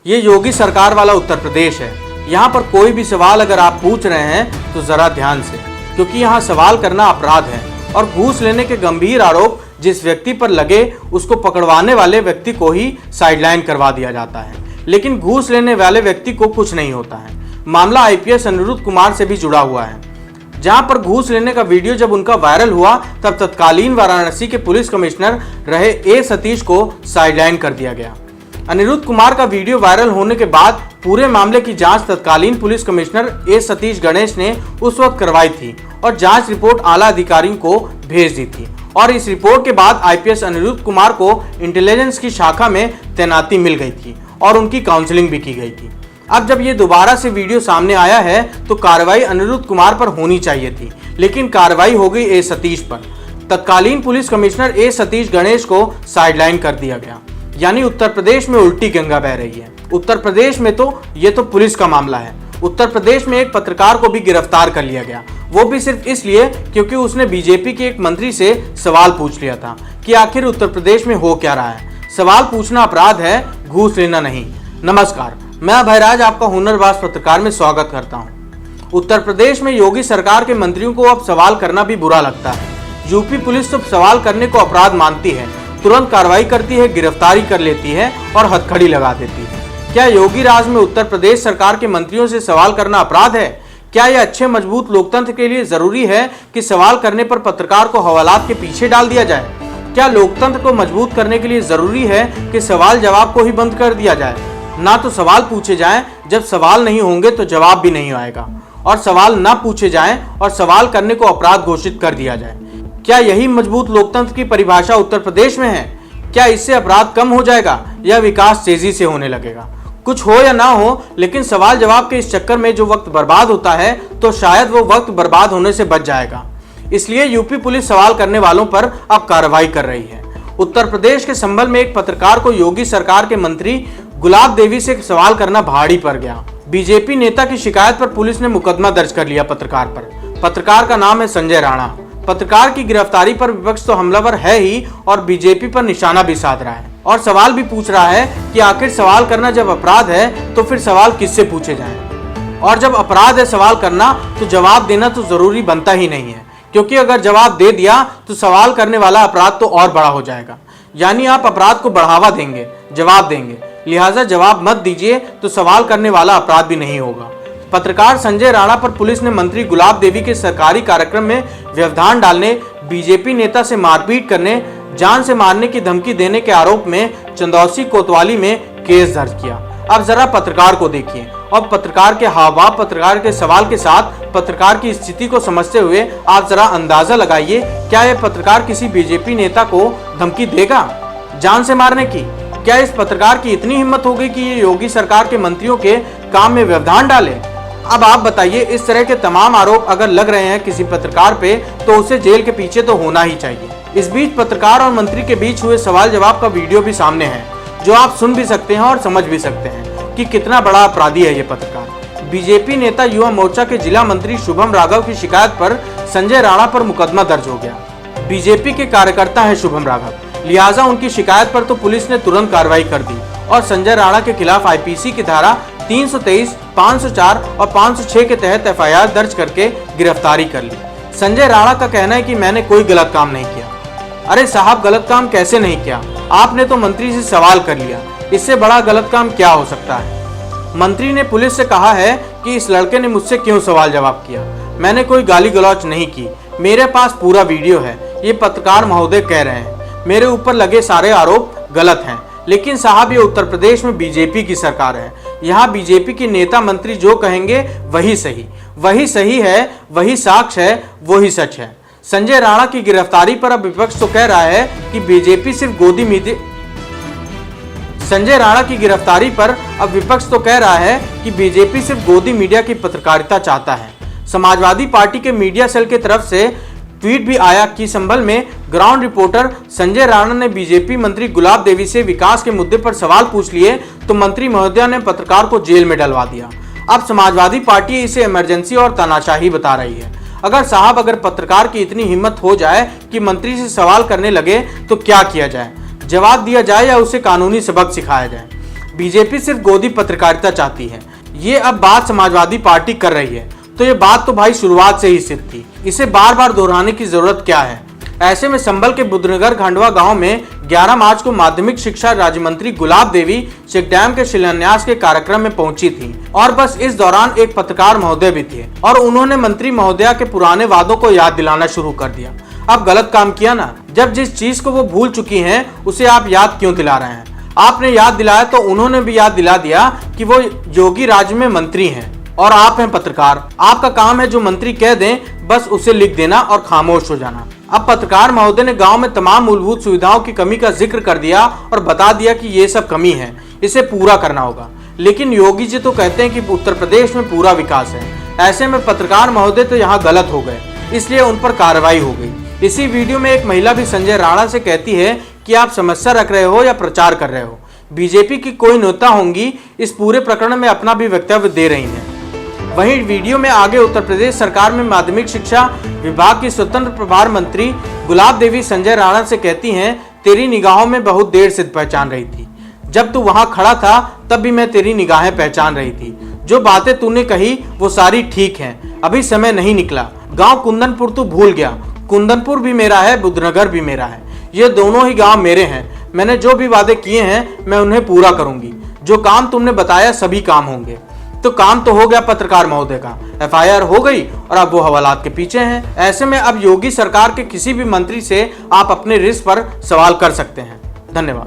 ये योगी सरकार वाला उत्तर प्रदेश है। यहाँ पर कोई भी सवाल अगर आप पूछ रहे हैं तो जरा ध्यान से, क्योंकि यहाँ सवाल करना अपराध है और घूस लेने के गंभीर आरोप जिस व्यक्ति पर लगे उसको पकड़वाने वाले व्यक्ति को ही साइडलाइन करवा दिया जाता है, लेकिन घूस लेने वाले व्यक्ति को कुछ नहीं होता है। मामला आईपीएस अनिरुद्ध कुमार से भी जुड़ा हुआ है, जहां पर घूस लेने का वीडियो जब उनका वायरल हुआ तब तत्कालीन वाराणसी के पुलिस कमिश्नर रहे ए सतीश को साइडलाइन कर दिया गया। अनिरुद्ध कुमार का वीडियो वायरल होने के बाद पूरे मामले की जांच तत्कालीन पुलिस कमिश्नर ए सतीश गणेश ने उस वक्त करवाई थी और जांच रिपोर्ट आला अधिकारियों को भेज दी थी। और इस रिपोर्ट के बाद आईपीएस अनिरुद्ध कुमार को इंटेलिजेंस की शाखा में तैनाती मिल गई थी और उनकी काउंसलिंग भी की गई थी। अब जब ये दोबारा से वीडियो सामने आया है तो कार्रवाई अनिरुद्ध कुमार पर होनी चाहिए थी, लेकिन कार्रवाई हो गई ए सतीश पर। तत्कालीन पुलिस कमिश्नर ए सतीश गणेश को साइडलाइन कर दिया गया। यानी उत्तर प्रदेश में उल्टी गंगा बह रही है। उत्तर प्रदेश में तो ये तो पुलिस का मामला है। उत्तर प्रदेश में एक पत्रकार को भी गिरफ्तार कर लिया गया, वो भी सिर्फ इसलिए क्योंकि उसने बीजेपी के एक मंत्री से सवाल पूछ लिया था कि आखिर उत्तर प्रदेश में हो क्या रहा है। सवाल पूछना अपराध है, घूस लेना नहीं। नमस्कार, मैं अभयराज आपका हुनरबाज पत्रकार में स्वागत करता हूं। उत्तर प्रदेश में योगी सरकार के मंत्रियों को अब सवाल करना भी बुरा लगता है। यूपी पुलिस तो सवाल करने को अपराध मानती है, तुरंत कार्रवाई करती है, गिरफ्तारी कर लेती है और हथकड़ी लगा देती है। क्या योगी राज में उत्तर प्रदेश सरकार के मंत्रियों से सवाल करना अपराध है? क्या यह अच्छे मजबूत लोकतंत्र के लिए जरूरी है कि सवाल करने पर पत्रकार को हवालात के पीछे डाल दिया जाए? क्या लोकतंत्र को मजबूत करने के लिए जरूरी है कि सवाल जवाब को ही बंद कर दिया जाए? ना तो सवाल पूछे जाएं, जब सवाल नहीं होंगे तो जवाब भी नहीं आएगा, और सवाल ना पूछे जाएं और सवाल करने को अपराध घोषित कर दिया जाए। क्या यही मजबूत लोकतंत्र की परिभाषा उत्तर प्रदेश में है? क्या इससे अपराध कम हो जाएगा या विकास तेजी से होने लगेगा? कुछ हो या ना हो, लेकिन सवाल जवाब के इस चक्कर में जो वक्त बर्बाद होता है तो शायद वो वक्त बर्बाद होने से बच जाएगा। इसलिए यूपी पुलिस सवाल करने वालों पर अब कार्रवाई कर रही है। उत्तर प्रदेश के संभल में एक पत्रकार को योगी सरकार के मंत्री गुलाब देवी से सवाल करना भारी पड़ गया। बीजेपी नेता की शिकायत पर पुलिस ने मुकदमा दर्ज कर लिया पत्रकार पर। पत्रकार का नाम है संजय राणा। पत्रकार की गिरफ्तारी पर विपक्ष तो हमलावर है ही और बीजेपी पर निशाना भी साध रहा है और सवाल भी पूछ रहा है कि आखिर सवाल करना जब अपराध है तो फिर सवाल किससे पूछे जाएं? और जब अपराध है सवाल करना तो जवाब देना तो जरूरी बनता ही नहीं है, क्योंकि अगर जवाब दे दिया तो सवाल करने वाला अपराध तो और बड़ा हो जाएगा। यानी आप अपराध को बढ़ावा देंगे, जवाब देंगे। लिहाजा जवाब मत दीजिए तो सवाल करने वाला अपराध भी नहीं होगा। पत्रकार संजय राणा पर पुलिस ने मंत्री गुलाब देवी के सरकारी कार्यक्रम में व्यवधान डालने, बीजेपी नेता से मारपीट करने, जान से मारने की धमकी देने के आरोप में चंदौसी कोतवाली में केस दर्ज किया। अब जरा पत्रकार को देखिए और पत्रकार के हाव भाव, पत्रकार के सवाल के साथ पत्रकार की स्थिति को समझते हुए आप जरा अंदाजा लगाइए, क्या यह पत्रकार किसी बीजेपी नेता को धमकी देगा जान से मारने की? क्या इस पत्रकार की इतनी हिम्मत हो गई कि ये योगी सरकार के मंत्रियों के काम में व्यवधान डाले? अब आप बताइए, इस तरह के तमाम आरोप अगर लग रहे हैं किसी पत्रकार पे तो उसे जेल के पीछे तो होना ही चाहिए। इस बीच पत्रकार और मंत्री के बीच हुए सवाल जवाब का वीडियो भी सामने है, जो आप सुन भी सकते हैं और समझ भी सकते हैं कि कितना बड़ा अपराधी है ये पत्रकार। बीजेपी नेता युवा मोर्चा के जिला मंत्री शुभम राघव की शिकायत पर संजय राणा पर मुकदमा दर्ज हो गया। बीजेपी के कार्यकर्ता है शुभम राघव, लिहाजा उनकी शिकायत पर तो पुलिस ने तुरंत कार्रवाई कर दी और संजय राणा के खिलाफ आईपीसी की धारा 323, 504 और 506 के तहत एफआईआर दर्ज करके गिरफ्तारी कर ली। संजय राणा का कहना है कि मैंने कोई गलत काम नहीं किया। अरे साहब, गलत काम कैसे नहीं किया? आपने तो मंत्री से सवाल कर लिया, इससे बड़ा गलत काम क्या हो सकता है? मंत्री ने पुलिस से कहा है कि इस लड़के ने मुझसे क्यों सवाल जवाब किया। मैंने कोई गाली गलौच नहीं की, मेरे पास पूरा वीडियो है। ये पत्रकार महोदय कह रहे हैं मेरे ऊपर लगे सारे आरोप गलत हैं। लेकिन साहब, ये उत्तर प्रदेश में बीजेपी की सरकार है। यहाँ बीजेपी के नेता मंत्री जो कहेंगे वही सही है, वही साक्ष्य है, वही सच है। संजय राणा की गिरफ्तारी पर अब विपक्ष तो कह रहा है कि बीजेपी सिर्फ गोदी मीडिया संजय राणा की गिरफ्तारी पर अब विपक्ष तो कह रहा है कि बीजेपी सिर्फ गोदी मीडिया की पत्रकारिता चाहता है। समाजवादी पार्टी के मीडिया सेल की तरफ से ट्वीट भी आया कि संभल में ग्राउंड रिपोर्टर संजय राणा ने बीजेपी मंत्री गुलाब देवी से विकास के मुद्दे पर सवाल पूछ लिए तो मंत्री महोदया ने पत्रकार को जेल में डलवा दिया। अब समाजवादी पार्टी इसे इमरजेंसी और तानाशाही बता रही है। अगर पत्रकार की इतनी हिम्मत हो जाए कि मंत्री से सवाल करने लगे तो क्या किया जाए? जवाब दिया जाए या उसे कानूनी सबक सिखाया जाए? बीजेपी सिर्फ गोदी पत्रकारिता चाहती है। ये अब बात समाजवादी पार्टी कर रही है, तो ये बात तो भाई शुरुआत से ही सिद्ध थी, इसे बार बार दोहराने की जरूरत क्या है। ऐसे में संभल के बुद्धनगर खंडवा गांव में 11 मार्च को माध्यमिक शिक्षा राज्य मंत्री गुलाब देवी चेक डैम के शिलान्यास के कार्यक्रम में पहुंची थी और बस इस दौरान एक पत्रकार महोदय भी थे और उन्होंने मंत्री महोदया के पुराने वादों को याद दिलाना शुरू कर दिया। अब गलत काम किया ना, जब जिस चीज को वो भूल चुकी हैं उसे आप याद क्यों दिला रहे हैं। आपने याद दिलाया तो उन्होंने भी याद दिला दिया कि वो योगी राज्य में मंत्री हैं और आप हैं पत्रकार। आपका काम है जो मंत्री कह दें बस उसे लिख देना और खामोश हो जाना। अब पत्रकार महोदय ने गांव में तमाम मूलभूत सुविधाओं की कमी का जिक्र कर दिया और बता दिया कि ये सब कमी है, इसे पूरा करना होगा। लेकिन योगी जी तो कहते हैं कि उत्तर प्रदेश में पूरा विकास है। ऐसे में पत्रकार महोदय तो यहाँ गलत हो गए, इसलिए उन पर कार्रवाई हो गई। इसी वीडियो में एक महिला भी संजय राणा से कहती है कि आप समस्या रख रहे हो या प्रचार कर रहे हो। बीजेपी की कोई नेता होंगी इस पूरे प्रकरण में अपना भी वक्तव्य दे रही हैं। वहीं वीडियो में आगे उत्तर प्रदेश सरकार में माध्यमिक शिक्षा विभाग की स्वतंत्र प्रभार मंत्री गुलाब देवी संजय राणा से कहती हैं, तेरी निगाहों में बहुत देर से पहचान रही थी। जब तू वहां खड़ा था तब भी मैं तेरी निगाहें पहचान रही थी। जो बातें तूने कही वो सारी ठीक हैं, अभी समय नहीं निकला। गांव कुंदनपुर तू भूल गया, कुंदनपुर भी मेरा है, बुद्धनगर भी मेरा है, ये दोनों ही गांव मेरे हैं। मैंने जो भी वादे किए हैं मैं उन्हें पूरा करूंगी। जो काम तुमने बताया सभी काम होंगे। तो काम तो हो गया पत्रकार महोदय का, एफआईआर हो गई और अब वो हवालात के पीछे हैं। ऐसे में अब योगी सरकार के किसी भी मंत्री से आप अपने रिस्क पर सवाल कर सकते हैं। धन्यवाद।